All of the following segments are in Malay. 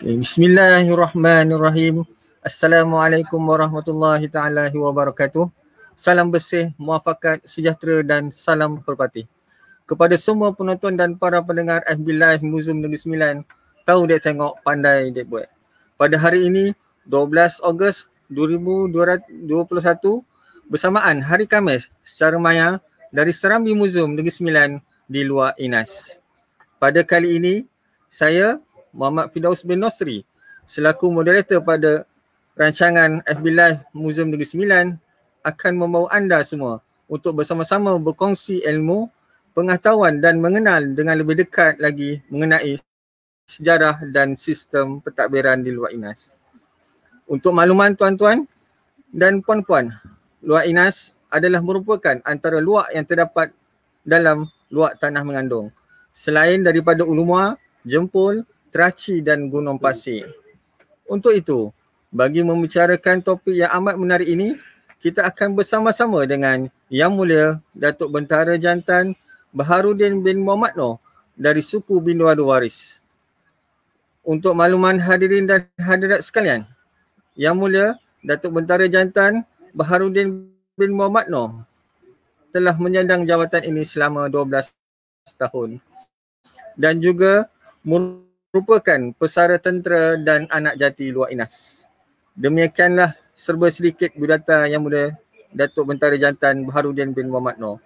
Bismillahirrahmanirrahim. Assalamualaikum warahmatullahi taala wabarakatuh. Salam bersih, muafakat, sejahtera dan salam perpati. Kepada semua penonton dan para pendengar FB Live Museum Negeri Sembilan, tahu dia tengok, pandai dia buat. Pada hari ini 12 Ogos 2021 bersamaan Hari Khamis secara maya dari Serambi Museum Negeri Sembilan di luar Inas. Pada kali ini saya Muhammad Firdaus bin Nosri selaku moderator pada rancangan FB Live Museum Negeri Sembilan akan membawa anda semua untuk bersama-sama berkongsi ilmu, pengetahuan dan mengenal dengan lebih dekat lagi mengenai sejarah dan sistem pentadbiran di luar Inas. Untuk makluman tuan-tuan dan puan-puan, luar Inas adalah merupakan antara luak yang terdapat dalam luak tanah mengandung. Selain daripada Ulumua, Jempol, Teraci dan Gunung Pasir. Untuk itu, bagi membicarakan topik yang amat menarik ini, kita akan bersama-sama dengan Yang Mulia Datuk Bentara Jantan Baharudin bin Muhammad Noor dari suku bin Wadu Waris. Untuk makluman hadirin dan hadirat sekalian, Yang Mulia Datuk Bentara Jantan Baharudin bin Muhammad Noor telah menyandang jawatan ini selama 12 tahun dan juga merupakan pesara tentera dan anak jati luar Inas. Demikianlah serba sedikit biodata Yang Mulia Datuk Bentara Jantan Baharudin bin Muhammad Noor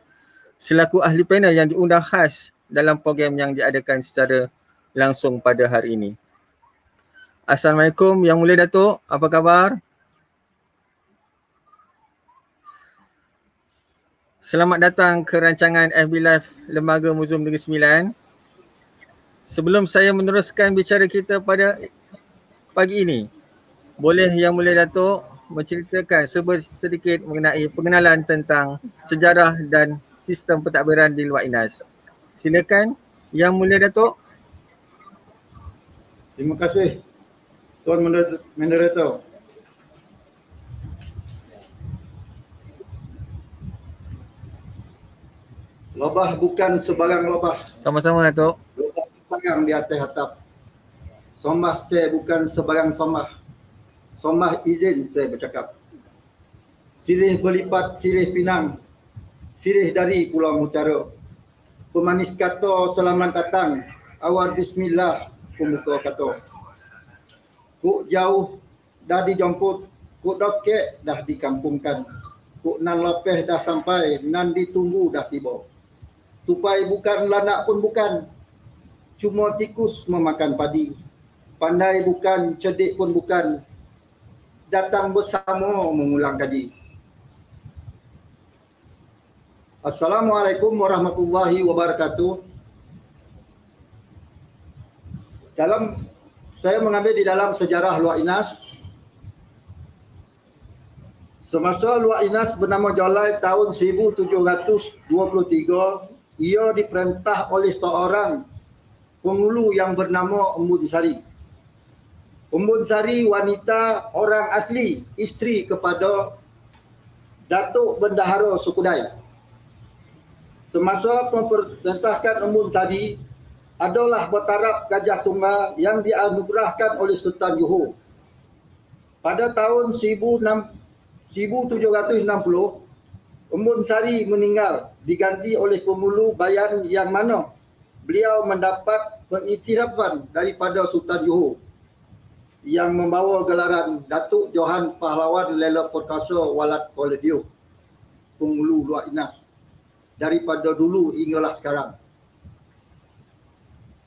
selaku ahli panel yang diundang khas dalam program yang diadakan secara langsung pada hari ini. Assalamualaikum Yang Mulia Datuk, apa khabar? Selamat datang ke rancangan FB Live Lembaga Museum Negeri Sembilan. Sebelum saya meneruskan bicara kita pada pagi ini, boleh Yang Mulia Datuk menceritakan sedikit mengenai pengenalan tentang sejarah dan sistem pentadbiran di luar Inas. Silakan Yang Mulia Datuk. Terima kasih Tuan Moderator. Lobah bukan sebarang lobah. Sama-sama Datuk. Lobah sarang di atas atap. Somah saya bukan sebarang somah. Somah izin saya bercakap. Sirih berlipat, sirih pinang. Sirih dari Pulau Mutara. Pemanis kata selamat datang. Awal bismillah pembuka kata. Kuk jauh dah dijemput. Kuk dokek dah dikampungkan. Kuk nan lepeh dah sampai. Nan ditunggu dah tiba. Tupai bukan, lanak pun bukan. Cuma tikus memakan padi. Pandai bukan, cerdik pun bukan. Datang bersama mengulang kaji. Assalamualaikum warahmatullahi wabarakatuh. Saya mengambil di dalam sejarah luar Inas. Semasa luar Inas bernama Jolai tahun 1723, ia diperintah oleh seorang penghulu yang bernama Embun Sari. Embun Sari wanita orang asli, isteri kepada Datuk Bendahara Sukudai. Semasa memerintahkan Embun Sari, adalah bertaraf Gajah Tunggal yang dianugerahkan oleh Sultan Johor. Pada tahun 1760, Embun Sari meninggal diganti oleh penghulu Bayan yang mana beliau mendapat pengiktirafan daripada Sultan Johor yang membawa gelaran Datuk Johan Pahlawan Lela Perkasa Walat Kuala-Dio, penghulu luar Inas daripada dulu hinggalah sekarang.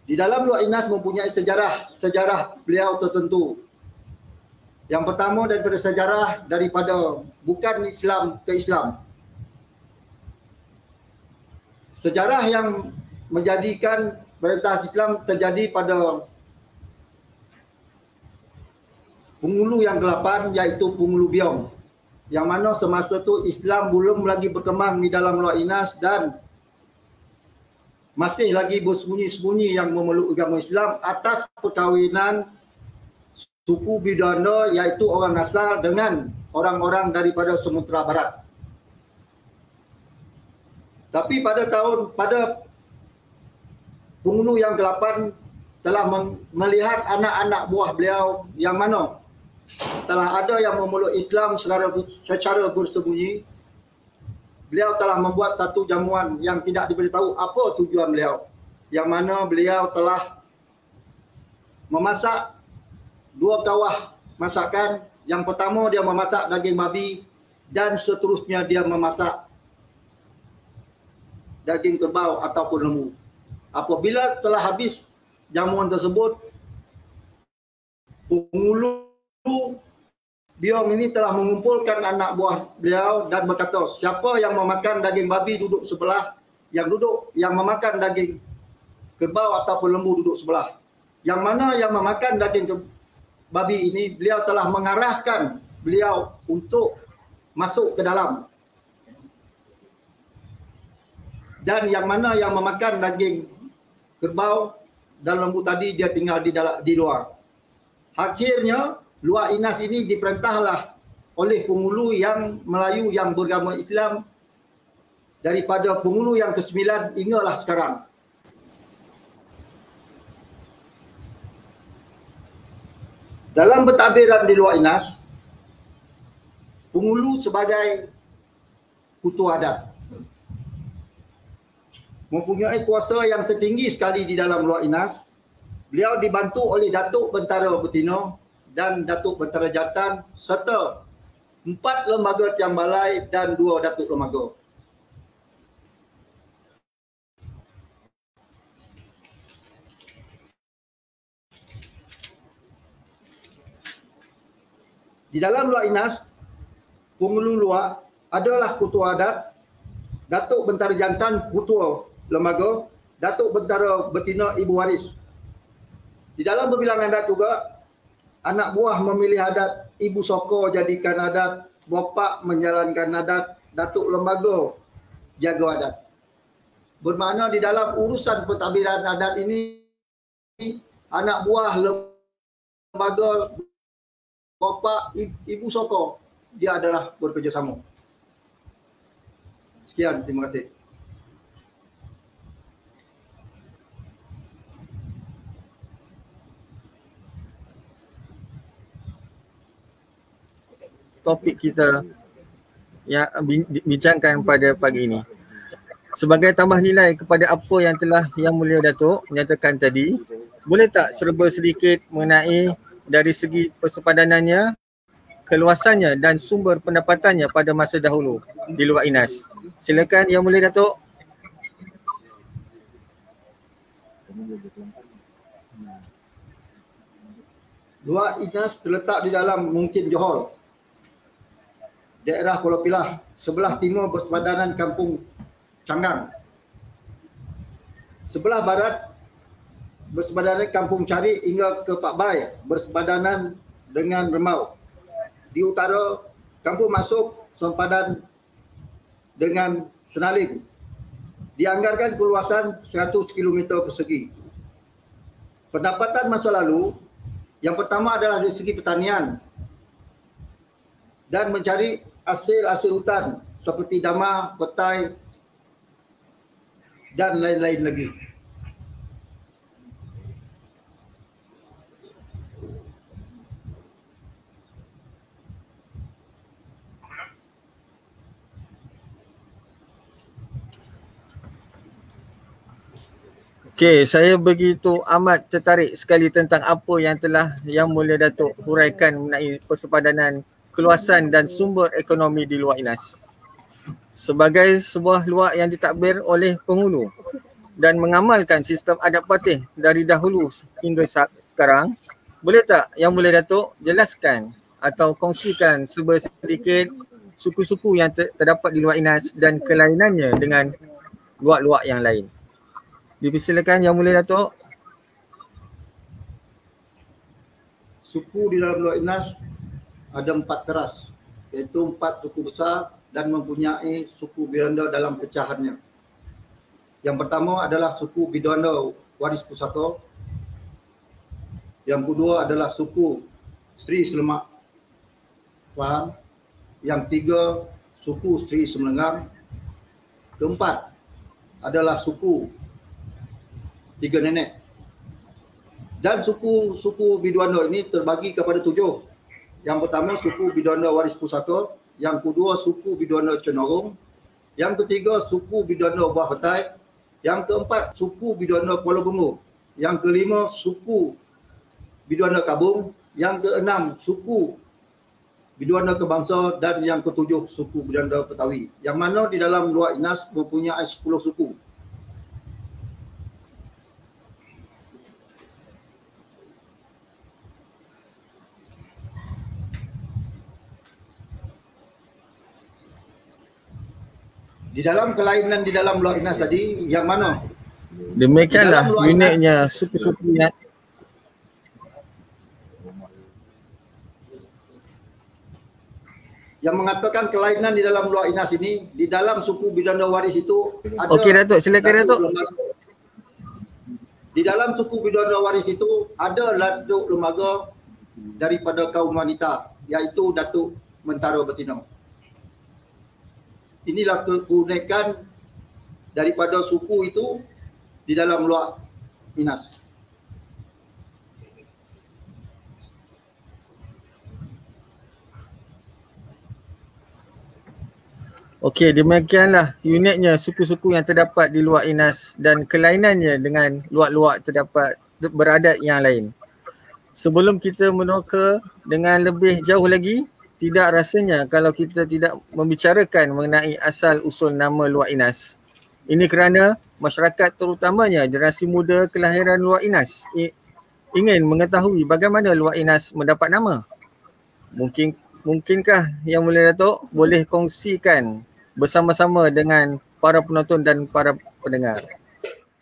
Di dalam luar Inas mempunyai sejarah beliau tertentu. Yang pertama daripada sejarah daripada bukan Islam ke Islam. Sejarah yang menjadikan perintah Islam terjadi pada penghulu yang ke-8 iaitu penghulu Biong. Yang mana semasa itu Islam belum lagi berkembang di dalam luar Inas dan masih lagi bersembunyi-sembunyi yang memeluk agama Islam atas perkahwinan suku Bidanda iaitu orang asal dengan orang-orang daripada Sumatera Barat. Tapi pada penghulu yang ke-8 telah melihat anak-anak buah beliau yang mana telah ada yang memeluk Islam secara bersembunyi. Beliau telah membuat satu jamuan yang tidak diberitahu apa tujuan beliau, yang mana beliau telah memasak 2 kawah masakan. Yang pertama dia memasak daging babi dan seterusnya dia memasak daging kerbau ataupun lembu. Apabila telah habis jamuan tersebut, penghulu biong ini telah mengumpulkan anak buah beliau dan berkata, siapa yang memakan daging babi duduk sebelah, yang memakan daging kerbau ataupun lembu duduk sebelah. Yang mana yang memakan daging babi ini, beliau telah mengarahkan beliau untuk masuk ke dalam. Dan yang mana yang memakan daging kerbau dan lembu tadi, dia tinggal di luar. Akhirnya luar Inas ini diperintahlah oleh penghulu yang Melayu yang beragama Islam daripada penghulu yang ke-9 hinggalah sekarang. Dalam pentadbiran di luar Inas, penghulu sebagai kutu adat mempunyai kuasa yang tertinggi sekali di dalam luar Inas. Beliau dibantu oleh Datuk Bentara Betina dan Datuk Bentara Jantan serta 4 lembaga tiang balai dan 2 datuk lembaga. Di dalam luar Inas, penghulu luar adalah ketua adat, Datuk Bentara Jantan ketua lembaga, Datuk Bentara Betina ibu waris. Di dalam berbilangan adat juga, anak buah memilih adat, ibu soko jadikan adat, bapa menjalankan adat, datuk lembaga jaga adat. Bermakna di dalam urusan pentadbiran adat ini, anak buah lembaga, bapa, ibu soko, dia adalah bekerjasama. Sekian, terima kasih. Topik kita yang bincangkan pada pagi ini. Sebagai tambah nilai kepada apa yang telah Yang Mulia Datuk menyatakan tadi, boleh tak serba sedikit mengenai dari segi persepadanannya, keluasannya dan sumber pendapatannya pada masa dahulu di luar Inas? Silakan Yang Mulia Datuk. Luar Inas terletak di dalam Mungkin Johor, daerah Kuala Pilah, sebelah timur bersepadanan Kampung Canggang. Sebelah barat bersepadanan Kampung Cari hingga ke Pak Bai, bersepadanan dengan Remau. Di utara, Kampung Masuk sempadan dengan Senaling. Dianggarkan keluasan 100 km persegi. Pendapatan masa lalu, yang pertama adalah dari segi pertanian dan mencari hasil-hasil hutan seperti dama, petai dan lain-lain lagi. Okey, saya begitu amat tertarik sekali tentang apa yang telah Yang Mulia Datuk huraikan mengenai persepadanan, keluasan dan sumber ekonomi di luar Inas. Sebagai sebuah luar yang ditadbir oleh penghulu dan mengamalkan sistem adat patih dari dahulu hingga sekarang, boleh tak Yang Mulia Datuk jelaskan atau kongsikan serba sedikit suku-suku yang terdapat di luar Inas dan kelainannya dengan luar-luar yang lain? Dipersilakan Yang Mulia Datuk. Suku di dalam luar Inas ada 4 teras, iaitu 4 suku besar dan mempunyai suku Bidanda dalam pecahannya. Yang pertama adalah suku Bidanda Waris Pusaka. Yang kedua adalah suku Sri Selemak Faham. Yang tiga, suku Sri Semelenggang. Keempat adalah suku Tiga Nenek. Dan suku Biduana ini terbagi kepada 7. Yang pertama suku Biduana Waris Pusaka, yang kedua suku Biduana Cenderung, yang ketiga suku Biduana Buah Petai, yang keempat suku Biduana Kuala Bungu, yang kelima suku Biduana Kabung, yang keenam suku Biduana Kebangsa, dan yang ketujuh suku Biduana Betawi. Yang mana di dalam luar Inas mempunyai 10 suku. Di dalam kelainan di dalam luar Inas tadi, yang mana? Demikianlah uniknya suku-suku yang mengatakan kelainan di dalam luar Inas ini, di dalam suku Biduana Waris itu ada. Okey Datuk, silakan Datuk. Di dalam suku Biduana Waris itu ada datuk lembaga daripada kaum wanita, iaitu Datuk Mentara Betina. Inilah keunikan daripada suku itu di dalam luar Inas. Okey, demikianlah uniknya suku-suku yang terdapat di luar Inas dan kelainannya dengan luak-luak terdapat beradat yang lain. Sebelum kita meneroka dengan lebih jauh lagi, tidak rasanya kalau kita tidak membicarakan mengenai asal-usul nama luar Inas. Ini kerana masyarakat terutamanya generasi muda kelahiran luar Inas ingin mengetahui bagaimana luar Inas mendapat nama. Mungkinkah Yang Mulia Datuk boleh kongsikan bersama-sama dengan para penonton dan para pendengar.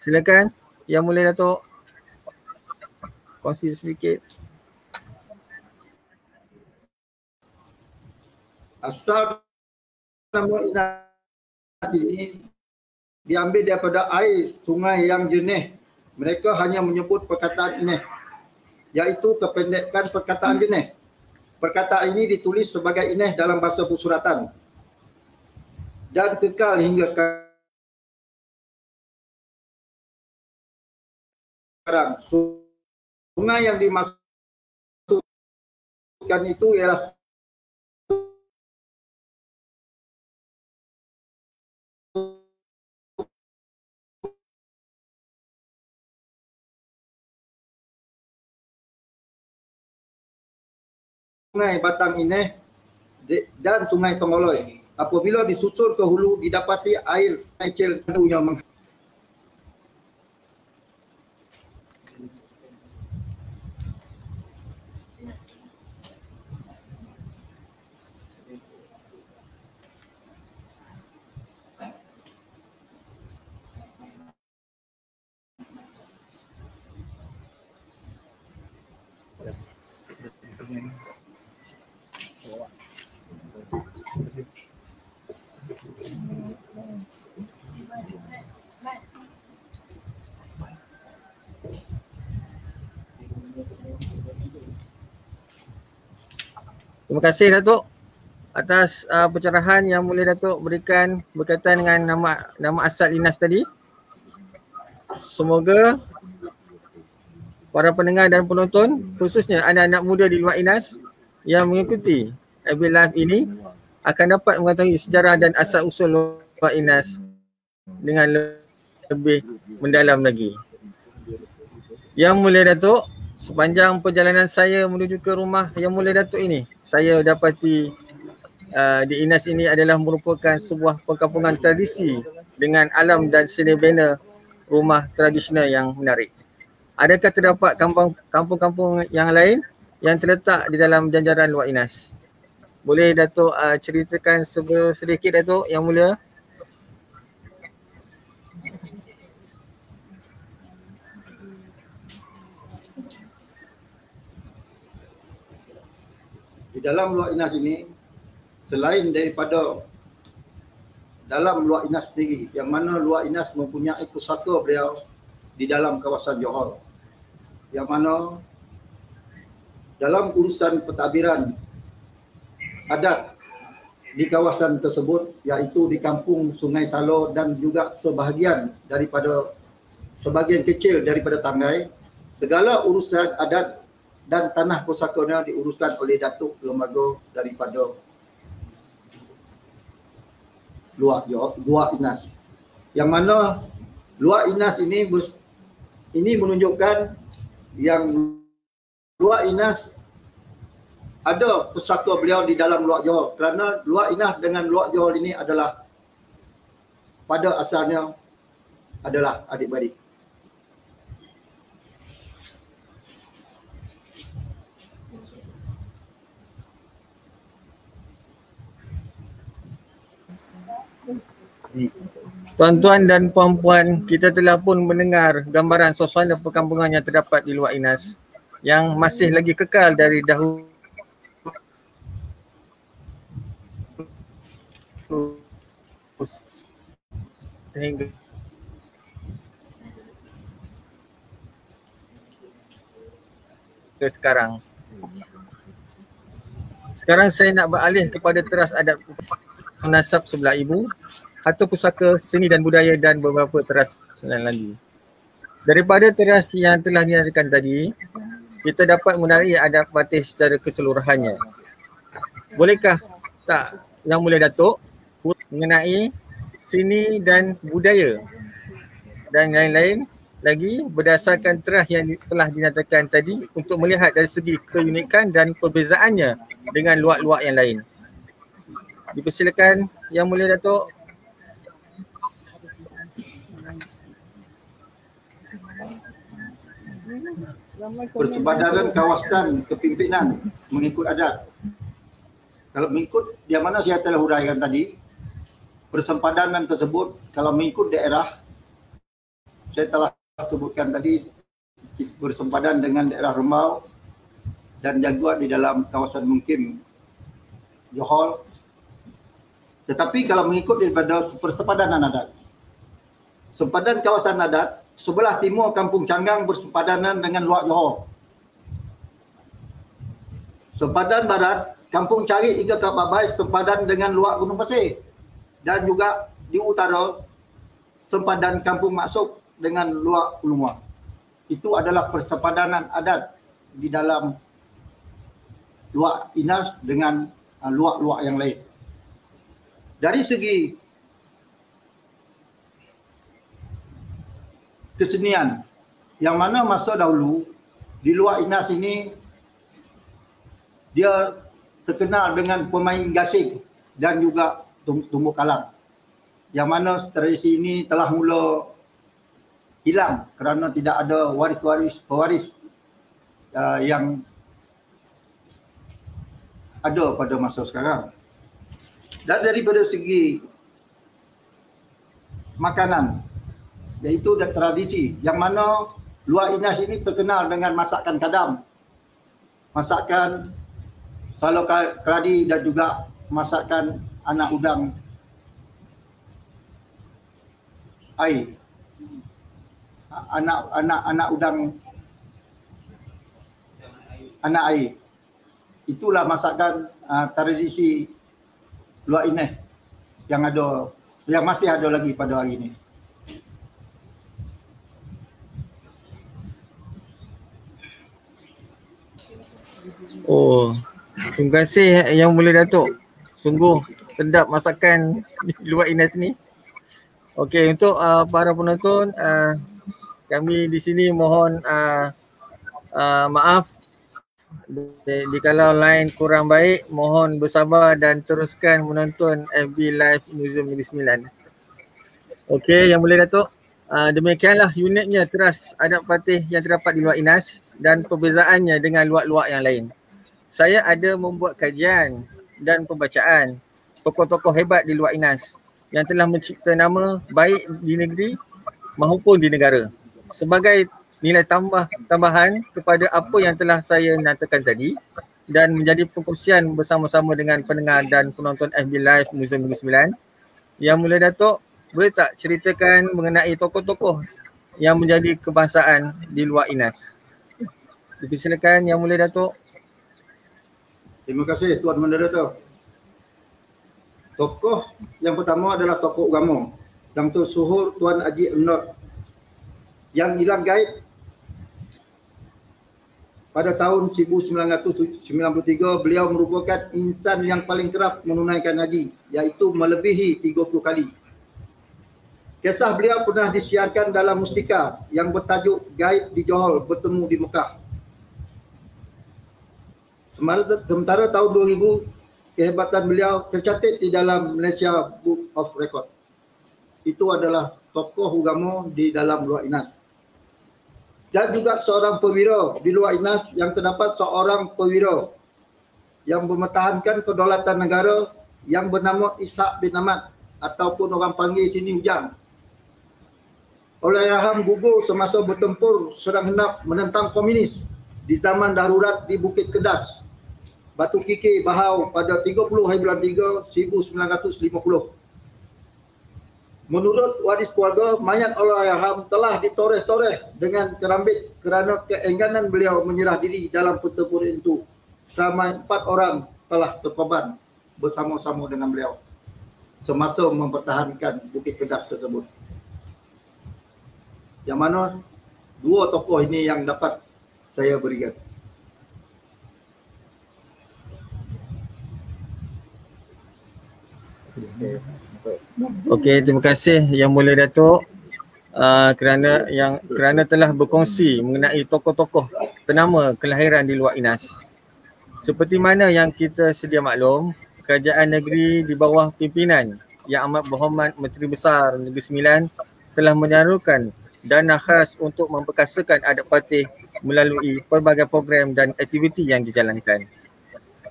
Silakan Yang Mulia Datuk kongsi sedikit. Asal nama Inas ini diambil daripada air sungai yang jernih. Mereka hanya menyebut perkataan ini, iaitu kependekan perkataan jernih. Perkataan ini ditulis sebagai Ineh dalam bahasa Pusuratan dan kekal hingga sekarang. Sungai yang dimaksudkan itu ialah Sungai Batang Ineh dan Sungai Tongoloi. Apabila disusur ke hulu, didapati air kecil yang Terima kasih Datuk atas pencerahan Yang Mulia Datuk berikan berkaitan dengan nama asal Inas tadi. Semoga para pendengar dan penonton, khususnya anak-anak muda di luar Inas yang mengikuti FB Live ini akan dapat mengetahui sejarah dan asal-usul luar Inas dengan lebih mendalam lagi. Yang Mulia Datuk, sepanjang perjalanan saya menuju ke rumah Yang Mulia Datuk ini, saya dapati di Inas ini adalah merupakan sebuah perkampungan tradisi dengan alam dan seni bina rumah tradisional yang menarik. Adakah terdapat kampung-kampung yang lain yang terletak di dalam janjaran luar Inas? Boleh Datuk ceritakan sedikit Datuk Yang Mulia? di dalam luar Inas ini, selain daripada dalam luar Inas sendiri, yang mana luar Inas mempunyai pusaka beliau di dalam kawasan Johor, yang mana dalam urusan pentadbiran adat di kawasan tersebut, iaitu di kampung Sungai Salo dan juga sebahagian kecil daripada Tanggai, Segala urusan adat dan tanah pusakanya diuruskan oleh Datuk Lembaga daripada Luar Inas. Yang mana Luar Inas ini menunjukkan yang Luar Inas ada pusaka beliau di dalam Luar Johor, kerana Luar Inas dengan Luar Johor ini adalah pada asalnya adalah adik-beradik. Tuan-tuan dan puan-puan, kita telah pun mendengar gambaran suasana perkampungan yang terdapat di Luar Inas yang masih lagi kekal dari dahulu sehingga sekarang. Sekarang saya nak beralih kepada teras adat nasab sebelah ibu, Harta Pusaka Seni dan Budaya dan beberapa teras lain lagi. Daripada teras yang telah dinyatakan tadi, kita dapat menarik adat batis secara keseluruhannya. Bolehkah tak Yang Mulia Datuk mengenai seni dan budaya dan lain-lain lagi berdasarkan teras yang telah dinyatakan tadi untuk melihat dari segi keunikan dan perbezaannya dengan luak-luak yang lain. Dipersilakan Yang Mulia Datuk. Persempadanan kawasan kepimpinan mengikut adat. Kalau mengikut yang mana saya telah huraikan tadi, persempadanan tersebut kalau mengikut daerah, saya telah sebutkan tadi bersempadan dengan daerah Rembau dan Jaguar di dalam kawasan Mungkim Johor. Tetapi kalau mengikut daripada persempadanan adat, sempadan kawasan adat sebelah timur Kampung Canggang bersempadanan dengan Luak Johor. Sempadan barat Kampung Carik hingga Kap Babai sempadan dengan Luak Gunung Pasir. Dan juga di utara sempadan Kampung Maksud dengan Luak Ulumwa. Itu adalah persempadanan adat di dalam Luak Inas dengan luak-luak yang lain. Dari segi kesenian, yang mana masa dahulu di Luak Inas ini dia terkenal dengan pemain gasing dan juga tumbuk kalang. Yang mana tradisi ini telah mula hilang kerana tidak ada pewaris yang ada pada masa sekarang. Dan daripada segi makanan, iaitu tradisi yang mana Luak Inas ini terkenal dengan masakan kadam, masakan salo keladi dan juga masakan anak udang air. Anak udang anak air. Itulah masakan tradisi Luak Inas yang masih ada lagi pada hari ini. Oh, terima kasih Yang Mulia Datuk. Sungguh sedap masakan Luak Inas ni. Okey, untuk para penonton, kami di sini mohon maaf jikalau line kurang baik, mohon bersabar dan teruskan menonton FB Live Museum Negeri Sembilan. Okey, Yang Mulia Datuk, demikianlah uniknya teras adat patih yang terdapat di Luak Inas dan perbezaannya dengan luak-luak yang lain. Saya ada membuat kajian dan pembacaan tokoh-tokoh hebat di Luak Inas yang telah mencipta nama baik di negeri maupun di negara. Sebagai nilai tambahan kepada apa yang telah saya nyatakan tadi dan menjadi perkongsian bersama-sama dengan pendengar dan penonton FB Live Museum Negeri Sembilan, Yang Mulia Datuk boleh tak ceritakan mengenai tokoh-tokoh yang menjadi kebangsaan di Luak Inas? Dipersilakan Yang Mulia Datuk. Terima kasih Tuan Moderator. Tokoh yang pertama adalah tokoh agama, Yang Suhur Tuan Haji Emnor yang hilang gaib pada tahun 1993 beliau merupakan insan yang paling kerap menunaikan haji, iaitu melebihi 30 kali. Kisah beliau pernah disiarkan dalam mustika yang bertajuk Gaib di Johor Bertemu di Mekah. Sementara tahun 2000, kehebatan beliau tercatat di dalam Malaysia Book of Record. Itu adalah tokoh agama di dalam luar Inas. Dan juga seorang perwira di luar Inas yang terdapat seorang perwira yang mempertahankan kedaulatan negara yang bernama Ishak bin Ahmad ataupun orang panggil sini Ujang. Allahyarham gugur semasa bertempur sedang hendak menentang komunis di zaman darurat di Bukit Kedas, Batu Kikir, Bahau pada 30 hari bulan 3 1950. Menurut waris keluarga, mayat Allahyarham telah ditoreh-toreh dengan kerambit kerana keengganan beliau menyerah diri dalam pertempuran itu. Selama 4 orang telah terkorban bersama-sama dengan beliau semasa mempertahankan Bukit Kedas tersebut. Yang mana 2 tokoh ini yang dapat saya berikan. Okey, terima kasih Yang Mulia Datuk kerana telah berkongsi mengenai tokoh-tokoh ternama kelahiran di luar Inas. Seperti mana yang kita sedia maklum, kerajaan negeri di bawah pimpinan Yang Amat Berhormat Menteri Besar Negeri Sembilan telah menyalukan dana khas untuk memperkasakan adat patih melalui pelbagai program dan aktiviti yang dijalankan.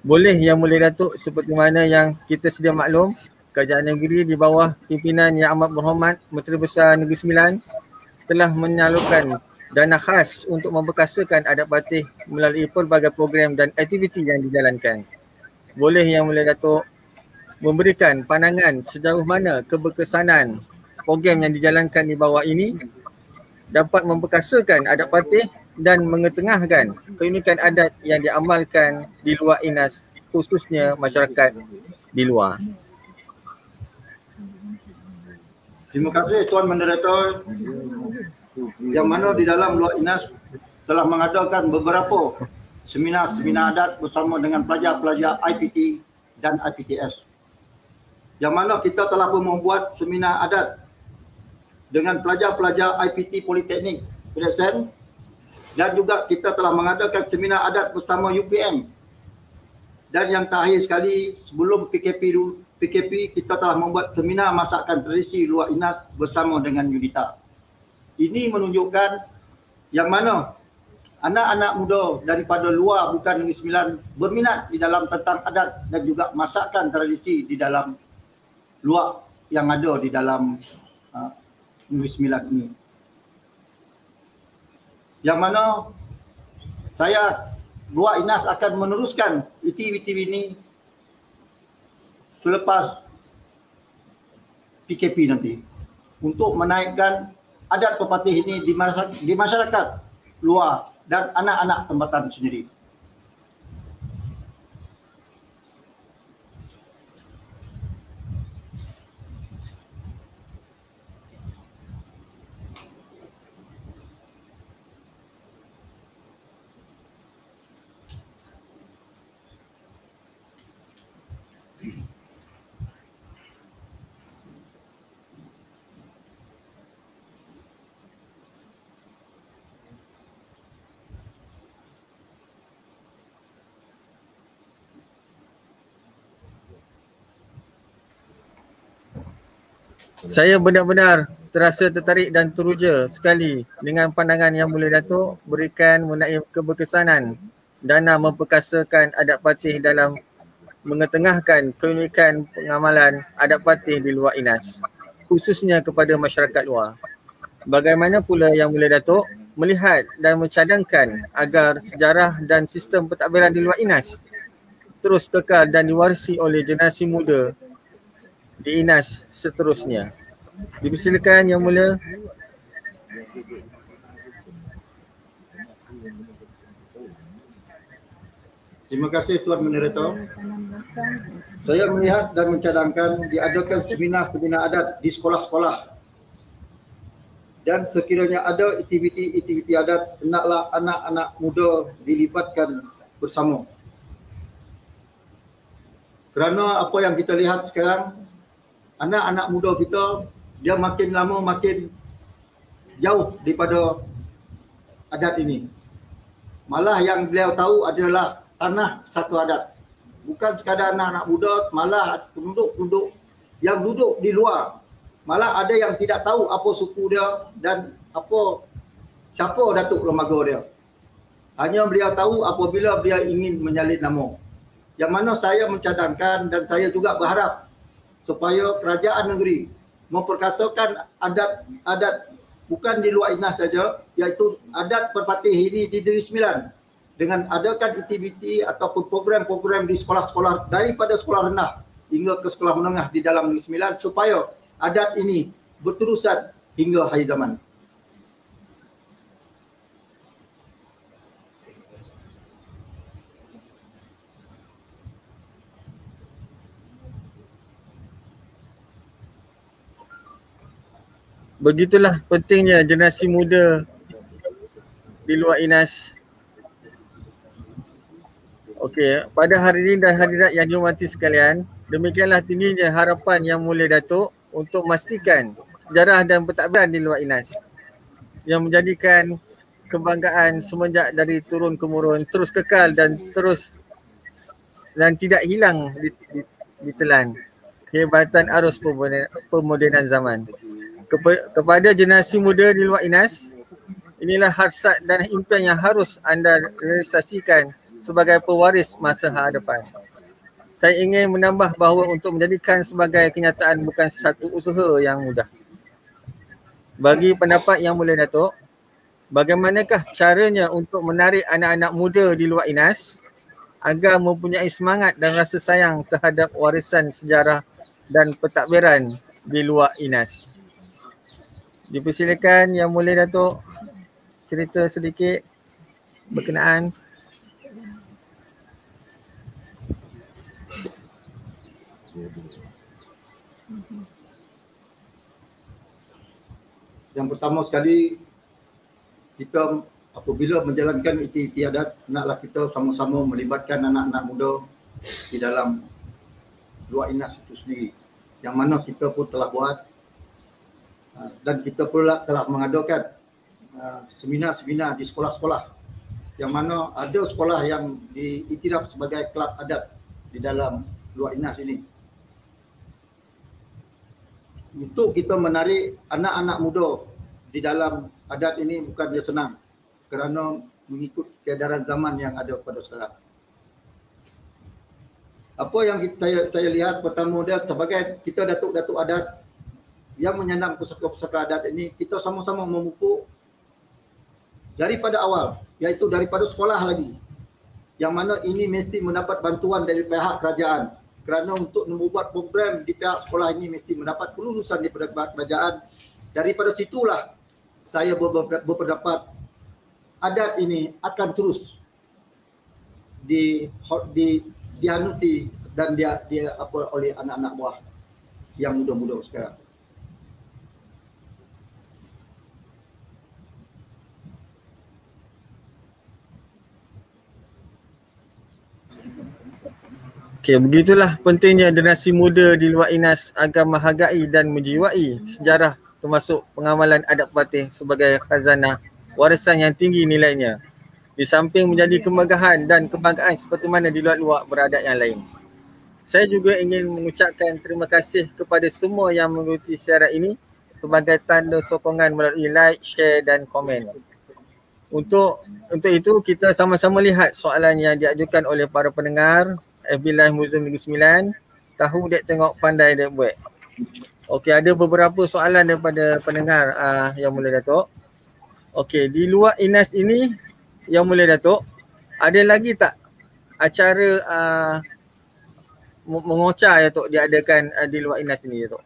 Boleh Yang Mulia Datuk, seperti mana yang kita sedia maklum, kerajaan negeri di bawah pimpinan Yang Amat Berhormat Menteri Besar Negeri Sembilan telah menyalurkan dana khas untuk memperkasakan adat patih melalui pelbagai program dan aktiviti yang dijalankan. Boleh Yang Mulia Datuk memberikan pandangan sejauh mana keberkesanan program yang dijalankan di bawah ini dapat memperkasakan adat patih dan mengetengahkan keunikan adat yang diamalkan di luar Inas, khususnya masyarakat di luar. Terima kasih Tuan Moderator, yang mana di dalam luar Inas telah mengadakan beberapa seminar-seminar adat bersama dengan pelajar-pelajar IPT dan IPTS. Yang mana kita telah pun membuat seminar adat dengan pelajar-pelajar IPT Politeknik Pedesan, dan juga kita telah mengadakan seminar adat bersama UPM. Dan yang terakhir sekali, sebelum PKP kita telah membuat seminar masakan tradisi luar Inas bersama dengan UNITA. Ini menunjukkan yang mana anak-anak muda daripada luar bukan Negeri Sembilan berminat di dalam tentang adat dan juga masakan tradisi di dalam luar yang ada di dalam Negeri Sembilan ini. Yang mana saya luar Inas akan meneruskan aktiviti ini selepas PKP nanti untuk menaikkan adat pepatih ini di masyarakat luar dan anak-anak tempatan sendiri. Saya benar-benar terasa tertarik dan teruja sekali dengan pandangan Yang Mulia Datuk berikan mengenai keberkesanan dana memperkasakan adat patih dalam mengetengahkan keunikan pengamalan adat patih di luar Inas, khususnya kepada masyarakat luar. Bagaimana pula Yang Mulia Datuk melihat dan mencadangkan agar sejarah dan sistem pentadbiran di luar Inas terus kekal dan diwarisi oleh generasi muda di Inas seterusnya. Dipersilakan Yang Mulia. Terima kasih Tuan Moderator. Saya melihat dan mencadangkan diadakan seminar-seminar adat di sekolah-sekolah dan sekiranya ada aktiviti adat, hendaklah anak-anak muda dilibatkan bersama. Kerana apa yang kita lihat sekarang, anak-anak muda kita, dia makin lama makin jauh daripada adat ini. Malah yang beliau tahu adalah tanah satu adat. Bukan sekadar anak-anak muda, malah penduduk-penduduk yang duduk di luar. Malah ada yang tidak tahu apa suku dia dan siapa datuk lembaga dia. Hanya beliau tahu apabila beliau ingin menyalin nama. Yang mana saya mencadangkan dan saya juga berharap supaya kerajaan negeri memperkasakan adat bukan di luar Inas saja, iaitu adat Perpatih ini di Negeri Sembilan dengan adakan aktiviti ataupun program-program di sekolah-sekolah daripada sekolah rendah hingga ke sekolah menengah di dalam Negeri Sembilan supaya adat ini berterusan hingga akhir zaman. Begitulah pentingnya generasi muda di luar Inas. Okey, pada hari ini dan hadirat yang dihormati sekalian, demikianlah tingginya harapan Yang Mulia Datuk untuk memastikan sejarah dan pentadbiran di luar Inas yang menjadikan kebanggaan semenjak dari turun temurun terus kekal dan tidak hilang ditelan kehebatan arus pemodenan zaman. Kepada generasi muda di luar Inas, inilah hasrat dan impian yang harus anda realisasikan sebagai pewaris masa hadapan. Saya ingin menambah bahawa untuk menjadikan sebagai kenyataan bukan satu usaha yang mudah. Bagi pendapat Yang Mulia Datuk, bagaimanakah caranya untuk menarik anak-anak muda di luar Inas agar mempunyai semangat dan rasa sayang terhadap warisan sejarah dan pentadbiran di luar Inas? Dipersilakan Yang Mulia Datuk cerita sedikit berkenaan. Yang pertama sekali, kita apabila menjalankan aktiviti adat, naklah kita sama-sama melibatkan anak-anak muda di dalam luar Inas itu sendiri. Yang mana kita pun telah buat dan kita pula telah mengadakan seminar-seminar di sekolah-sekolah yang mana ada sekolah yang diiktiraf sebagai kelab adat di dalam luar Inas ini. Untuk kita menarik anak-anak muda di dalam adat ini bukan dia senang kerana mengikut keedaran zaman yang ada pada sekarang. Apa yang saya lihat pertama dia sebagai kita datuk-datuk adat yang menyandang pusaka-pusaka adat ini, kita sama-sama memupuk daripada awal, iaitu daripada sekolah lagi. Yang mana ini mesti mendapat bantuan dari pihak kerajaan. Kerana untuk membuat program di pihak sekolah ini mesti mendapat kelulusan daripada pihak kerajaan. Daripada situlah saya berpendapat adat ini akan terus dianuti dan dia oleh anak-anak buah yang muda-muda sekarang. Okey, begitulah pentingnya generasi muda di luar Inas agar menghargai dan menjiwai sejarah termasuk pengamalan adat Perpatih sebagai khazanah warisan yang tinggi nilainya. Di samping menjadi kemegahan dan kebanggaan seperti mana di luar-luar beradat yang lain. Saya juga ingin mengucapkan terima kasih kepada semua yang mengikuti siaran ini sebagai tanda sokongan melalui like, share dan komen. Untuk itu kita sama-sama lihat soalan yang diajukan oleh para pendengar FB Live Museum Negeri Sembilan. Tahu dek tengok pandai dek buat. Okey, ada beberapa soalan daripada pendengar Yang Mulia Datuk. Okey, di luar Inas ini Yang Mulia Datuk, ada lagi tak acara mengocah ya Datuk diadakan di luar Inas ini Datuk?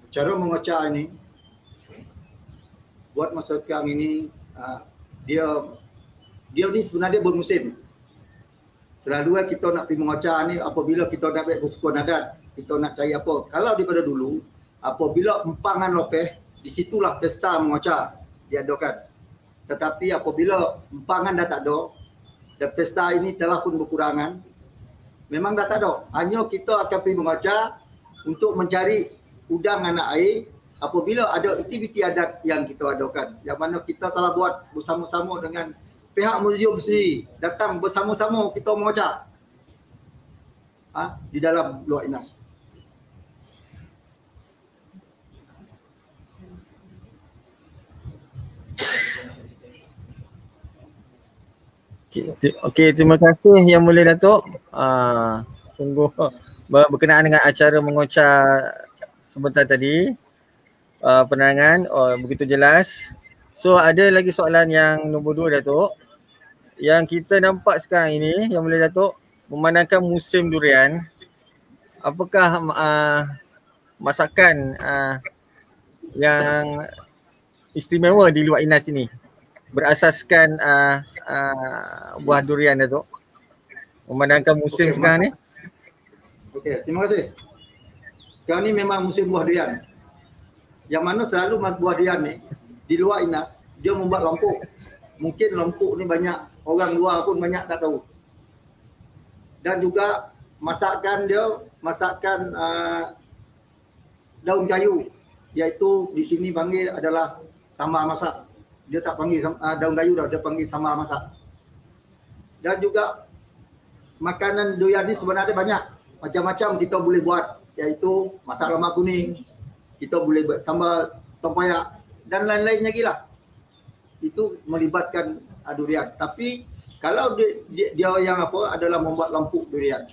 Cara mengocah ini buat masa sekarang ini dia ni sebenarnya bermusim. Selalu kita nak pergi mengocar ni apabila kita nak ambil persekutuan adat, kita nak cari apa. Kalau daripada dulu, apabila empangan lopeh, di situlah pesta mengocar diadakan. Tetapi apabila empangan dah tak ada, dan pesta ini telah pun berkurangan, memang dah tak ada. Hanya kita akan pergi mengocar untuk mencari udang anak air apabila ada aktiviti adat yang kita adakan. Yang mana kita telah buat bersama-sama dengan pihak muzium sendiri, datang bersama-sama kita mengocar di dalam Luar Inas. Okey, terima kasih Yang Mulia Datuk. Sungguh berkenaan dengan acara mengocar sebentar tadi, penerangan begitu jelas. So ada lagi soalan yang nombor 2 Datuk. Yang kita nampak sekarang ini, Yang Mulia Datuk, memandangkan musim durian, apakah masakan yang istimewa di Luar Inas ini berasaskan buah durian Datuk, memandangkan musim sekarang ni? Okey, terima kasih. Sekarang ni memang musim buah durian. Yang mana selalu buah durian ni di Luar Inas dia membuat lompok. Mungkin lompok ni banyak orang luar pun banyak tak tahu. Dan juga masakan dia, masakan daun kayu, iaitu di sini panggil adalah samar masak. Dia tak panggil daun kayu dah, dia panggil samar masak. Dan juga makanan durian ni sebenarnya banyak. Macam-macam kita boleh buat, iaitu masak lemak kuning, kita boleh buat sambal tempoyak dan lain-lain lagi lah. Itu melibatkan durian. Tapi kalau dia yang apa adalah membuat lampuk durian.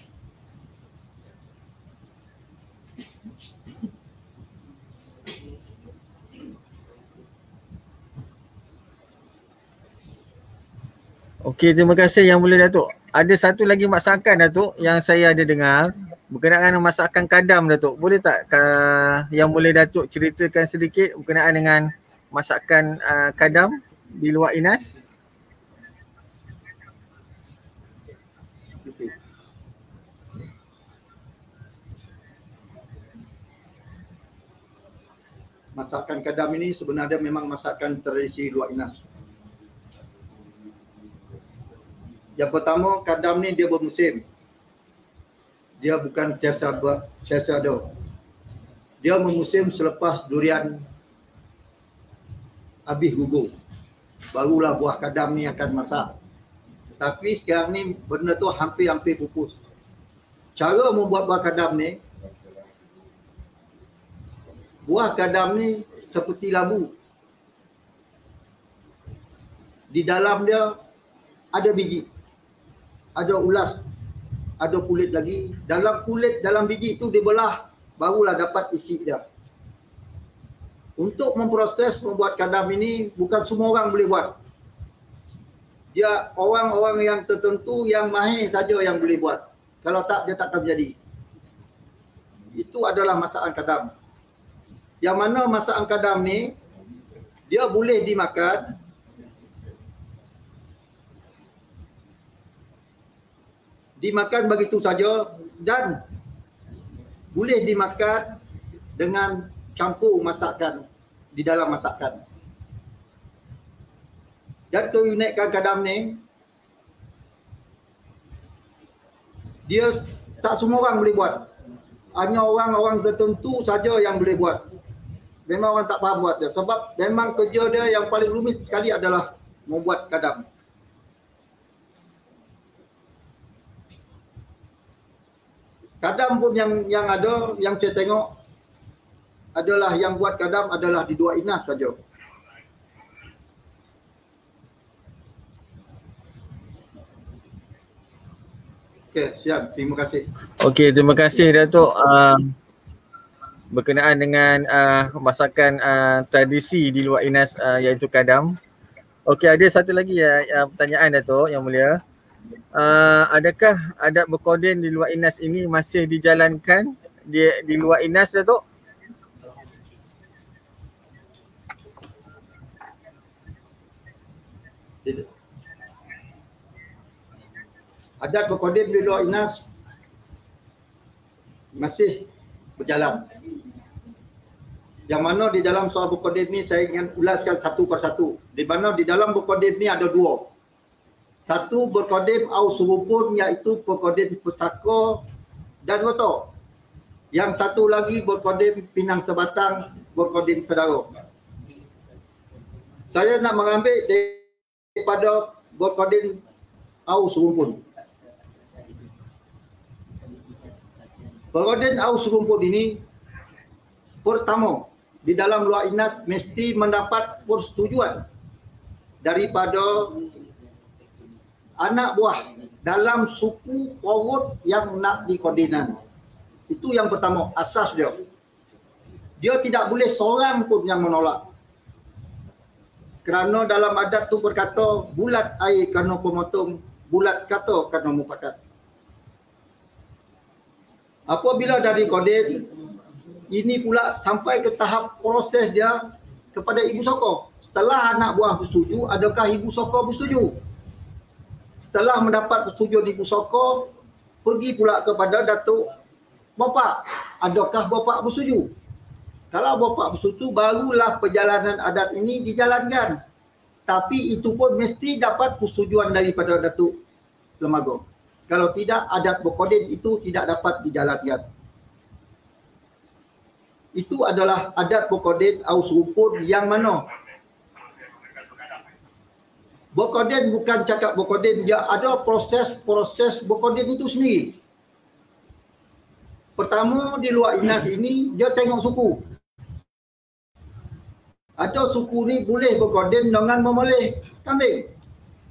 Okey, terima kasih Yang Mulia Datuk. Ada satu lagi masakan Datuk yang saya ada dengar berkenaan dengan masakan kadam Datuk. Boleh tak Yang Mulia Datuk ceritakan sedikit berkenaan dengan masakan kadam di Luar Inas? Masakan kadam ini sebenarnya memang masakan tradisi Luar Inas. Yang pertama, kadam ni dia bermusim. Dia bukan biasa ada. Dia bermusim selepas durian habis gugur. Barulah buah kadam ni akan masak. Tapi sekarang ni benda tu hampir-hampir pupus. Cara membuat buah kadam ni, buah kadam ni seperti labu. Di dalam dia ada biji, ada ulas, ada kulit lagi. Dalam kulit, dalam biji itu dibelah, barulah dapat isi dia. Untuk memproses membuat kadam ini, bukan semua orang boleh buat. Dia orang-orang yang tertentu, yang mahir saja yang boleh buat. Kalau tak, dia tak akan jadi. Itu adalah masakan kadam. Yang mana masakan kadam ni, dia boleh dimakan begitu saja dan boleh dimakan dengan campur masakan di dalam masakan. Dan keunikan kadam ni, dia tak semua orang boleh buat. Hanya orang-orang tertentu saja yang boleh buat. Memang orang tak faham buat dia. Sebab memang kerja dia yang paling rumit sekali adalah membuat kadam. Kadam pun yang ada, yang saya tengok adalah yang buat kadam adalah di Luar Inas saja. Okey, siap. Terima kasih. Okey, terima kasih Datuk. Berkenaan dengan masakan tradisi di Luar Inas iaitu kadam. Okey, ada satu lagi pertanyaan Datuk Yang Mulia. Adakah adat berkorden di Luar Inas ini masih dijalankan di Luar Inas Datuk? Adat berkodim di luar Inas masih berjalan. Yang mana di dalam soal berkodim ni saya ingin ulaskan satu persatu. Di mana di dalam berkodim ni ada dua. Satu berkodim au serupun, iaitu berkodim pesaka dan rotok. Yang satu lagi berkodim pinang sebatang, berkodim saudara. Saya nak mengambil daripada berkodim au serupun. Berkodim au serupun ini pertama, di dalam luar Inas mesti mendapat persetujuan daripada anak buah dalam suku Porot yang nak dikodenan. Itu yang pertama, asas dia. Dia tidak boleh seorang pun yang menolak. Kerana dalam adat tu berkata, bulat air kena pemotong, bulat kata kena mufakat. Apabila dari koden, ini pula sampai ke tahap proses dia kepada ibu soko. Setelah anak buah bersetuju, adakah ibu soko bersetuju? Setelah mendapat persetujuan ibu soko, pergi pula kepada datuk bapa. Adakah bapa bersetuju? Kalau bapa bersetuju, barulah perjalanan adat ini dijalankan. Tapi itu pun mesti dapat persetujuan daripada datuk lembaga. Kalau tidak, adat berkoden itu tidak dapat dijalankan. Itu adalah adat berkoden au serupun yang mana berkoden bukan cakap berkoden, dia ada proses berkoden itu sendiri. Pertama, di luar Inas ini dia tengok suku. Ada suku ni boleh berkoden dengan memelih kambing.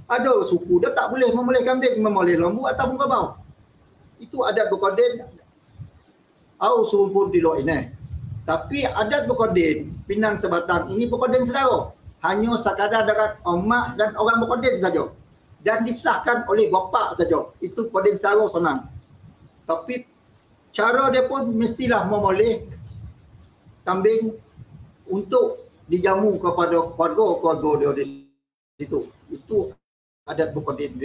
Ada suku dia tak boleh memelih kambing, memelih lembu ataupun kerbau. Itu adat berkoden au serupun di luar Inas. Tapi adat berkoden pinang sebatang ini berkoden saudara. Hanya sekadar dekat mak dan orang berkoden saja. Dan disahkan oleh bapa saja. Itu koden saudara senang. Tapi cara dia pun mestilah memelih kambing untuk dijamu kepada keluarga dia di situ. Itu adat berkoden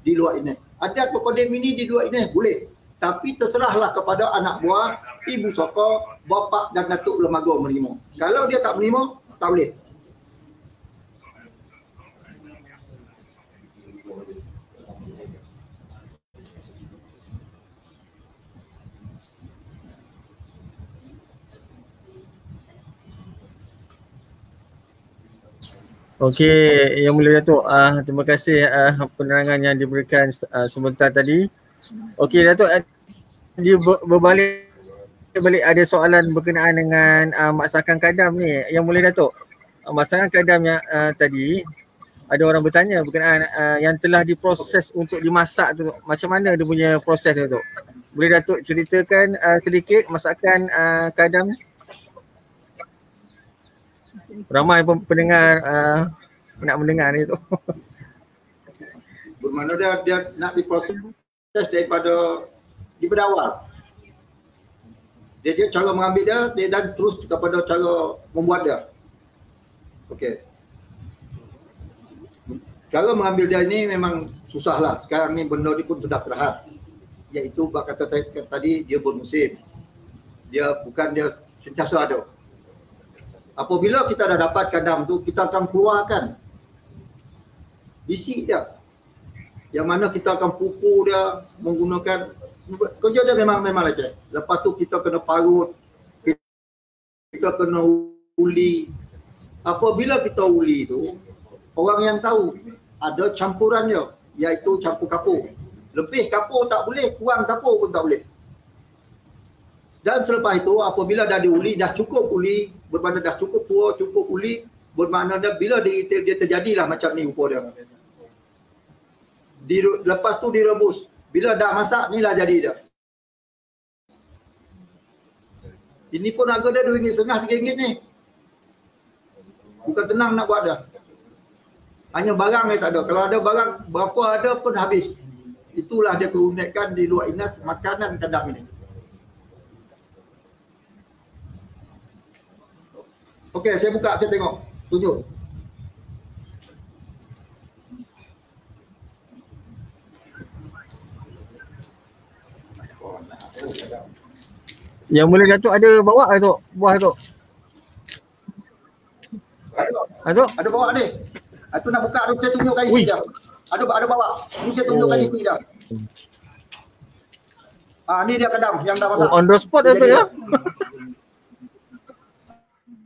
di luar ini. Adat berkoden ini di luar ini boleh. Tapi terserahlah kepada anak buah, ibu soko, bapa dan datuk lembaga menerima. Kalau dia tak menerima, tak boleh. Okey, Yang Mulia Datuk, terima kasih penerangan yang diberikan sebentar tadi. Okey Datuk, dia berbalik ada soalan berkenaan dengan masakan kadam ni. Yang Mulia Datuk, masakan kadam yang tadi ada orang bertanya berkenaan yang telah diproses untuk dimasak tu, macam mana dia punya proses tu Datuk? Boleh Datuk ceritakan sedikit masakan kadam? Ramai pendengar nak mendengar ni tu. Bermakna dia nak diproses daripada awal. Dia cara mengambil dia dan terus kepada cara membuat dia. Okey. Cara mengambil dia ni memang susahlah. Sekarang ni benda ni pun sudah terhad. Iaitu kata saya tadi, dia bermusim. Dia bukan dia sentiasa ada. Apabila kita dah dapat kadam tu, kita akan keluarkan isi dia. Yang mana kita akan pupur dia menggunakan, kerja dia memang leceh. Lepas tu kita kena parut, kita kena uli. Apabila kita uli tu, orang yang tahu ada campuran dia, iaitu campur kapur. Lebih kapur tak boleh, kurang kapur pun tak boleh. Dan selepas itu apabila dah diuli, dah cukup uli, bermakna dah cukup tua, cukup uli, bermakna dah bila dia terjadilah macam ni rupa dia. Lepas tu direbus. Bila dah masak ni lah jadi dia. Ini pun harga dia RM2.5, RM3 ni. Bukan senang nak buat dia. Hanya barang dia tak ada. Kalau ada barang, berapa ada pun habis. Itulah dia keunikan di luar Inas makanan kadam ini. Okey, saya buka, saya tengok. Tunjuk. Yang mula Datuk ada bawa Datuk? Buah Datuk? Datuk? Ada bawa ni. Itu nak buka, ada saya tunjukkan isi dia. Ada bawa. Ni saya tunjukkan isi dia. Ni dia kedam yang dah masak. On the spot Datuk ya?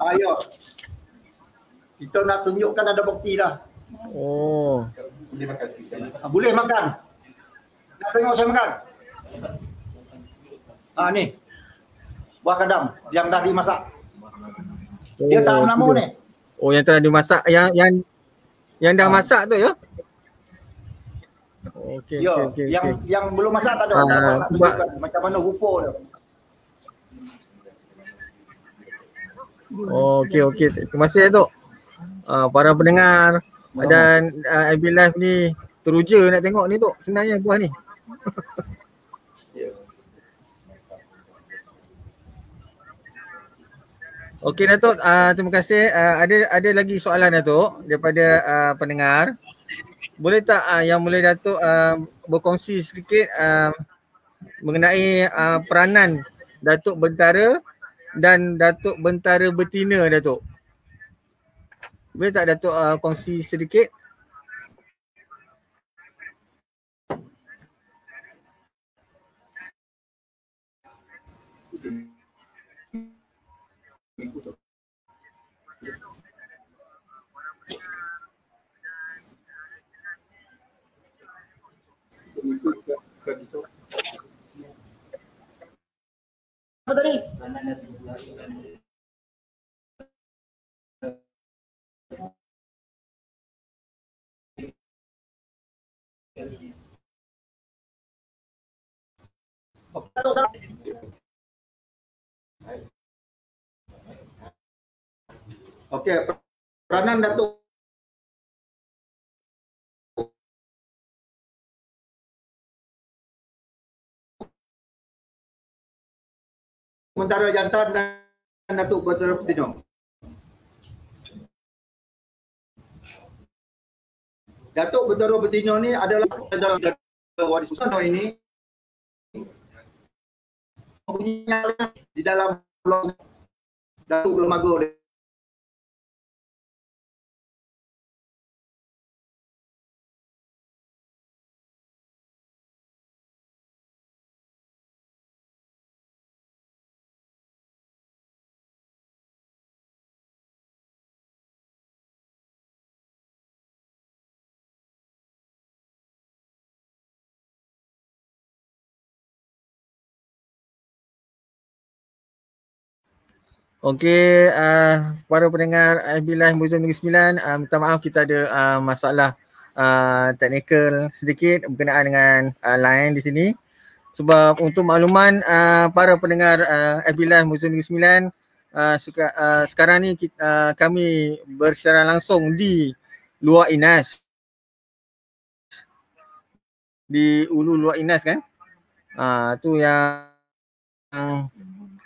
Ayo. Kita nak tunjukkan ada bukti dah. Oh. Boleh makan. Nak tengok saya makan? Ni. Buah kedam yang dah dimasak. Dia tak lama ni. Oh, yang telah dimasak, yang dah masak tu ya? Okey, ya, okey. Yang belum masak tak ada. Macam mana rupa dia. Okey. Terima kasih Datuk. Para pendengar dan IB Live ni teruja nak tengok ni tu sebenarnya buah ni. Okey Datuk, terima kasih. Ada lagi soalan Datuk daripada pendengar. Boleh tak yang boleh Datuk berkongsi sedikit mengenai peranan Datuk Bentara dan Datuk Bentara Betina Datuk? Boleh tak Datuk kongsi sedikit? Apa tadi? Okey, peranan Datuk Bentara Jantan dan Datuk Bentara Betina. Datuk Bentara Betina ni adalah waris Susanto ini mempunyai di dalam Pulau Datuk Lembaga. Okey, para pendengar IB Live Museum Negeri Sembilan, minta maaf kita ada masalah teknikal sedikit berkenaan dengan line di sini. Sebab untuk makluman para pendengar IB Live Museum Negeri Sembilan, sekarang ni kami bersiaran langsung di Luar Inas. Di Ulu Luar Inas kan? Tu yang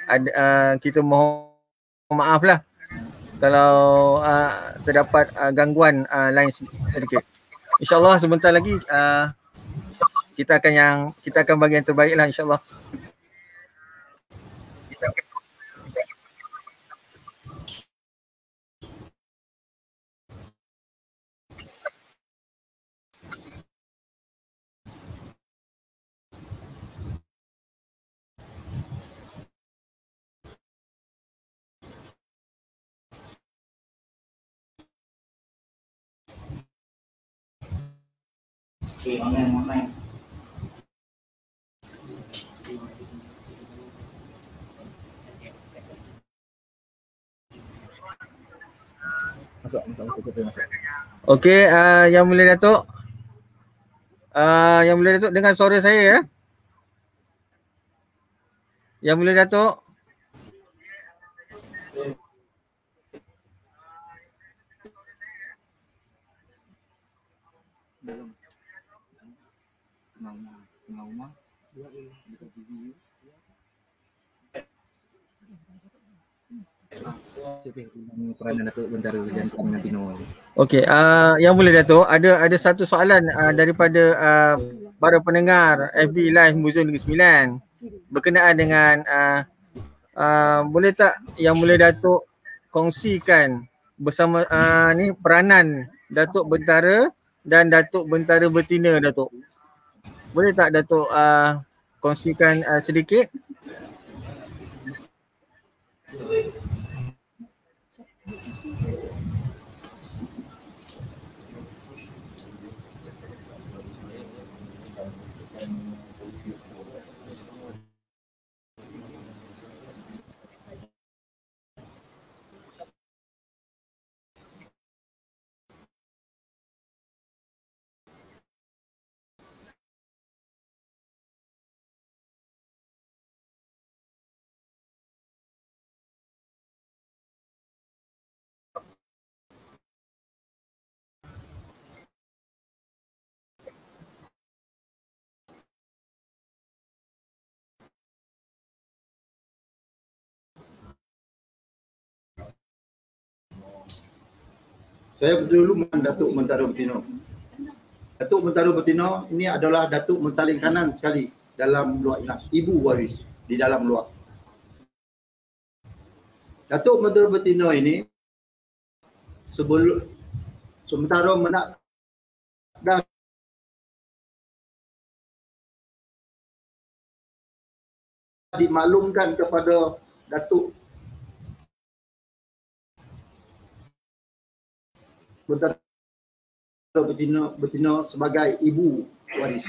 ada, kita mohon maaf lah kalau terdapat gangguan line sedikit. InsyaAllah sebentar lagi kita akan bagi yang terbaik lah insyaAllah. Online. Okey, Yang Mulia Datuk. Yang Mulia Datuk dengar suara saya ya? Yang Mulia Datuk. Peranan Datuk Bentara Jantan dengan Tino. Okey, Yang Mulia Datuk, ada satu soalan daripada para pendengar FB Live Museum Negeri Sembilan berkenaan dengan Boleh tak yang boleh Datuk kongsikan bersama ni peranan Datuk Bentara dan Datuk Bentara Betina Datuk? Boleh tak Datuk kongsikan sedikit? Saya dulu Datuk Mentara Betina. Datuk Mentara Betina ini adalah Datuk Mentaling kanan sekali dalam luar Inas. Ibu waris di dalam luar. Datuk Mentara Betina ini sebelum sementara dah dimaklumkan kepada Datuk Mentara Betina sebagai ibu waris.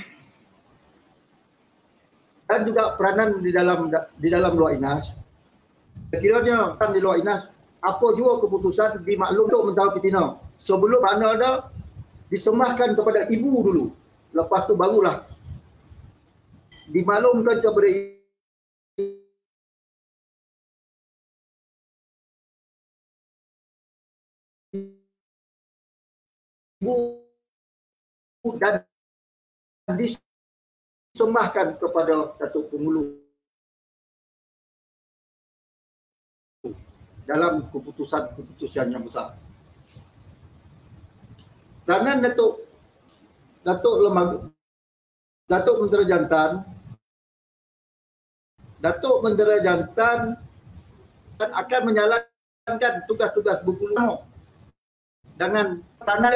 Dan juga peranan di dalam luar Inas. Sekiranya kan di luar Inas, apa jua keputusan dimaklum untuk Mentara Betina. Sebelum mana ada disembahkan kepada ibu dulu. Lepas tu barulah dimaklumkan kepada ibu dan disembahkan kepada Datuk Pengulu dalam keputusan yang besar. Peranan Datuk Mentera Jantan akan menjalankan tugas-tugas berpuluh dengan peranan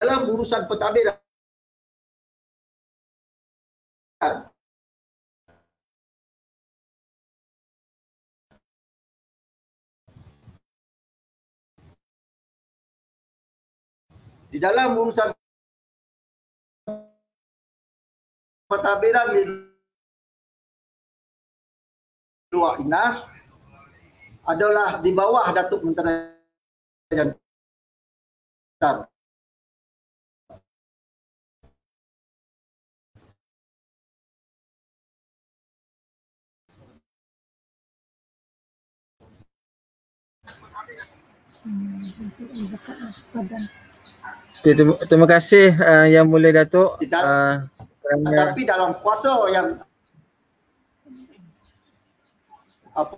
dalam urusan pentadbiran. Di dalam urusan pentadbiran di luar Inas adalah di bawah Datuk Mentera Jantan. Okay, terima kasih Yang Mulia Datuk. Tetapi dalam kuasa yang apa?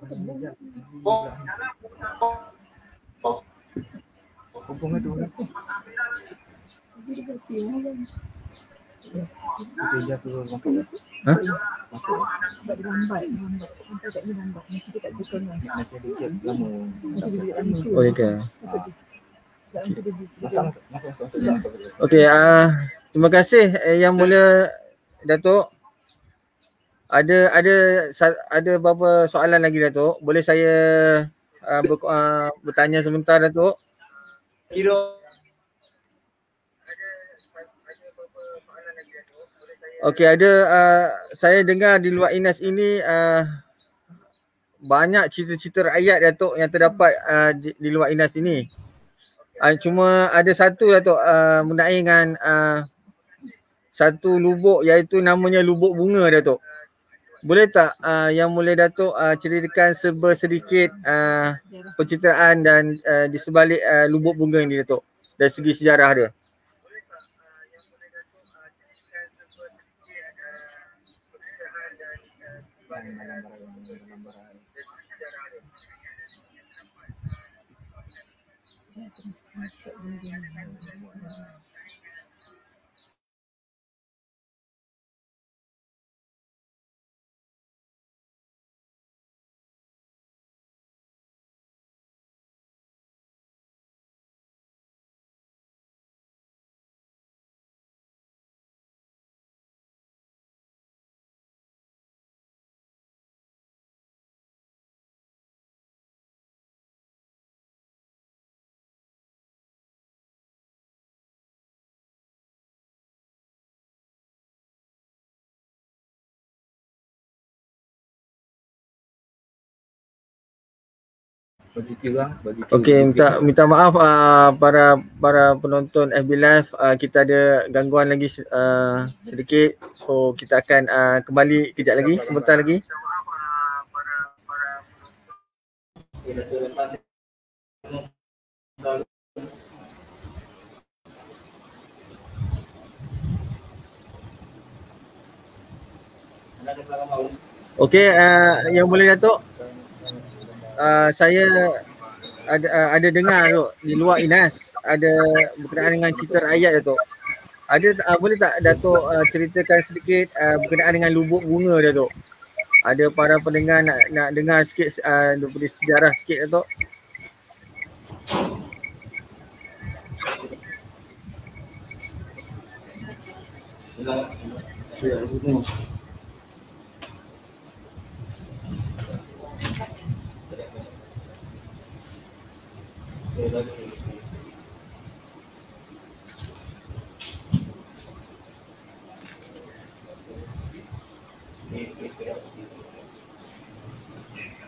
Sebab dia lambat sampai kat ni lambat. Nanti dia kat circle ni. Nanti dia lama. Oh, okay. Masuk. Okey, terima kasih Yang Mulia Datuk. Ada beberapa soalan lagi Datuk. Boleh saya bertanya sebentar Datuk? Okey, saya dengar di luar Inas ini banyak cerita-cerita rakyat Datuk yang terdapat di luar Inas ini. Cuma ada satu Datuk mengenai dengan satu lubuk iaitu namanya Lubuk Bunga Datuk. Boleh tak Yang Mulia Datuk ceritakan sedikit pencitraan dan di sebalik Lubuk Bunga ini Datuk dari segi sejarah dia? Bagi kurang, bagi Okey, minta maaf para penonton FB Live, kita ada gangguan lagi sedikit. So kita akan kembali kejap lagi, sebentar lagi. Okey, yang boleh Datuk, saya ada dengar Datuk, di luar INAS ada berkenaan dengan cerita rakyat Datuk. Ada boleh tak Datuk ceritakan sedikit berkenaan dengan lubuk bunga Datuk? Ada para pendengar nak dengar sikit daripada sejarah sikit Datuk.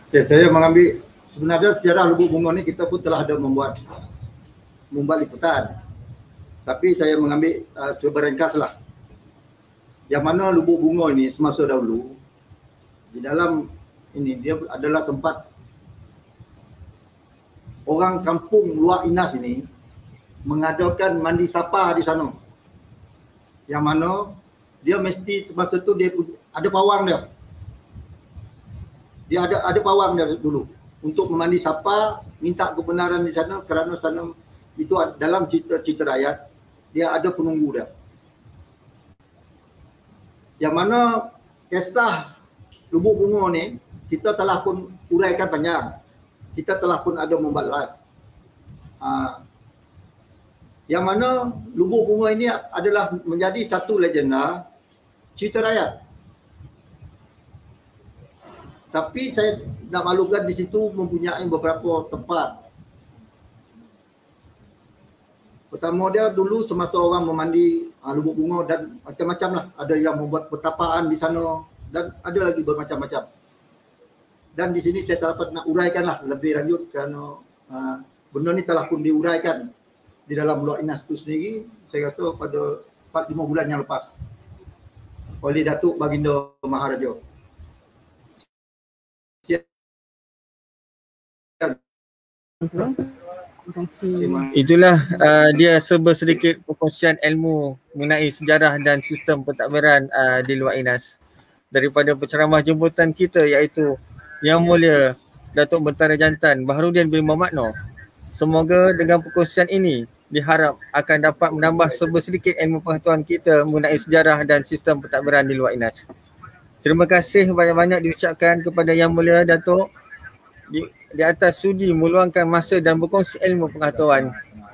Okay, saya mengambil sebenarnya sejarah lubuk bunga ni kita pun telah ada membuat liputan. Tapi saya mengambil seberengkas lah. Yang mana lubuk bunga ini semasa dahulu di dalam ini dia adalah tempat orang kampung luar INAS ini mengadakan mandi sapa di sana. Yang mana dia mesti semasa tu dia ada pawang dia. Dia ada pawang dia dulu untuk memandi sapa, minta kebenaran di sana kerana sana itu dalam cerita rakyat dia ada penunggu dia. Yang mana kisah lubuk bunga ni kita telah pun uraikan panjang. Kita telah pun ada membuat live. Yang mana lubuk bunga ini adalah menjadi satu legenda cerita rakyat. Tapi saya nak maklumkan di situ mempunyai beberapa tempat. Pertama dia dulu semasa orang memandi lubuk bunga dan macam-macam lah. Ada yang membuat pertapaan di sana dan ada lagi bermacam-macam. Dan di sini saya tak dapat nak uraikan lah lebih lanjut kerana benda ni telah pun diuraikan di dalam luar INAS itu sendiri. Saya rasa pada 4-5 bulan yang lepas oleh Datuk Baginda Maharaja. Terima kasih. Itulah dia sedikit perkongsian ilmu mengenai sejarah dan sistem pentadbiran di luar INAS daripada penceramah jemputan kita iaitu Yang Mulia Datuk Bentara Jantan Baharudin bin Muhammad Noor. Semoga dengan perkongsian ini diharap akan dapat menambah sedikit ilmu pengetahuan kita mengenai sejarah dan sistem pentadbiran di luar INAS. Terima kasih banyak-banyak diucapkan kepada Yang Mulia Datuk di atas sudi meluangkan masa dan berkongsi ilmu pengetahuan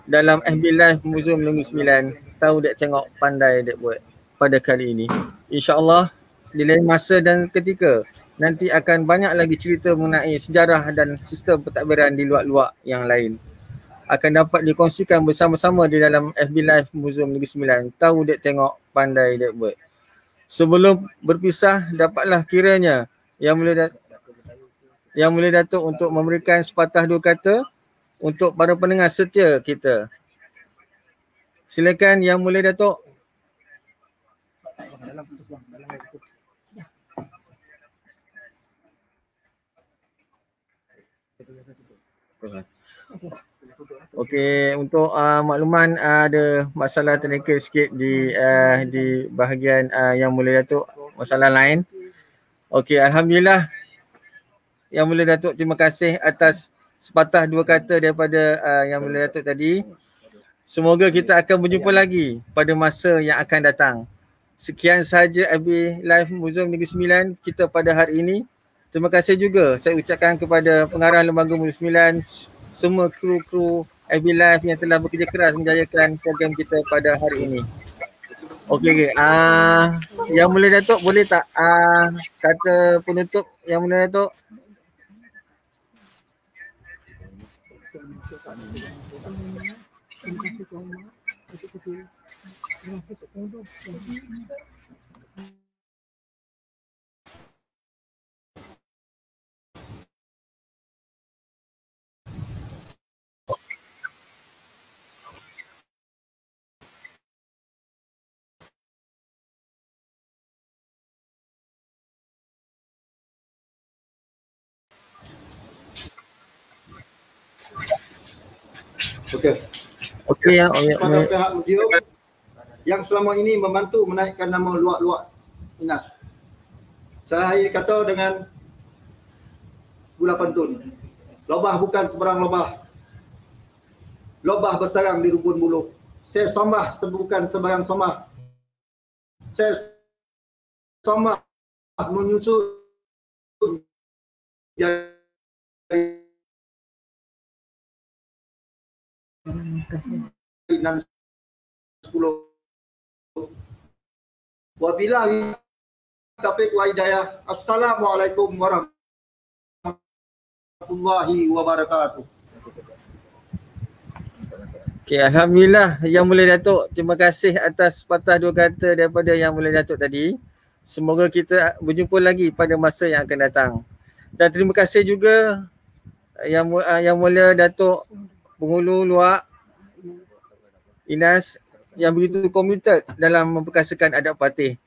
dalam FB Live Museum Negeri Sembilan. Tahu dek tengok, pandai dek buat pada kali ini. InsyaAllah di lain masa dan ketika nanti akan banyak lagi cerita mengenai sejarah dan sistem pentadbiran di luar-luar yang lain akan dapat dikongsikan bersama-sama di dalam FB Live Museum Negeri Sembilan. Tahu dek tengok, pandai dek buat. Sebelum berpisah, dapatlah kiranya Yang Mulia Datuk untuk memberikan sepatah dua kata untuk para pendengar setia kita. Silakan Yang Mulia Datuk. Okey, untuk makluman ada masalah teknikal sikit di bahagian Yang Mulia Datuk, masalah lain. Okey, alhamdulillah. Yang Mulia Datuk, terima kasih atas sepatah dua kata daripada Yang Mulia Datuk tadi. Semoga kita akan berjumpa lagi pada masa yang akan datang. Sekian sahaja FB Live Museum Negeri Sembilan kita pada hari ini. Terima kasih juga saya ucapkan kepada pengarah Lembaga Museum Sembilan, semua kru-kru FB Live yang telah bekerja keras menjayakan program kita pada hari ini. Okey. Yang Mulia Datuk boleh tak kata penutup Yang Mulia Datuk? Terima kasih Tuan Mak untuk segala. Terima kasih Tuan Mak. Okey. Okey ya. Kepada pihak museum yang selama ini membantu menaikkan nama luak-luak Inas. Saya kata dengan sebuah pantun. Lobah bukan seberang lobah. Lobah bersarang di rumpun buluh. Saya sombah bukan sebarang sombah. Saya sombah menyusul dan 10. Wabillahi taufiq wa hidayah. Assalamualaikum warahmatullahi wabarakatuh. Okey, alhamdulillah Yang Mulia Datuk. Terima kasih atas patah dua kata daripada Yang Mulia Datuk tadi. Semoga kita berjumpa lagi pada masa yang akan datang. Dan terima kasih juga Yang Mulia Datuk Penghulu Luak Inas yang begitu komited dalam memperkasakan adab Patih.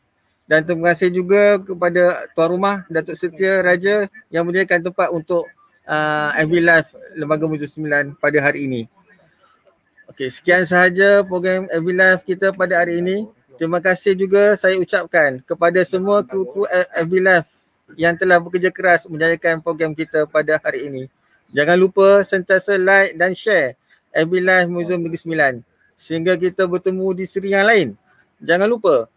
Dan terima kasih juga kepada tuan rumah Datuk Setia Raja yang menyediakan tempat untuk FB Live Lembaga Museum 9 pada hari ini. Okey, sekian sahaja program FB Live kita pada hari ini. Terima kasih juga saya ucapkan kepada semua kru FB Live yang telah bekerja keras menjayakan program kita pada hari ini. Jangan lupa sentiasa like dan share FB Live Museum Negeri Sembilan sehingga kita bertemu di seri yang lain. Jangan lupa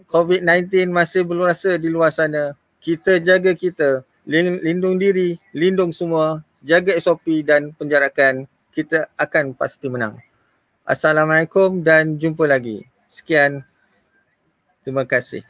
COVID-19 masih berluasa di luar sana. Kita jaga kita, lindung diri, lindung semua, jaga SOP dan penjarakan. Kita akan pasti menang. Assalamualaikum dan jumpa lagi. Sekian. Terima kasih.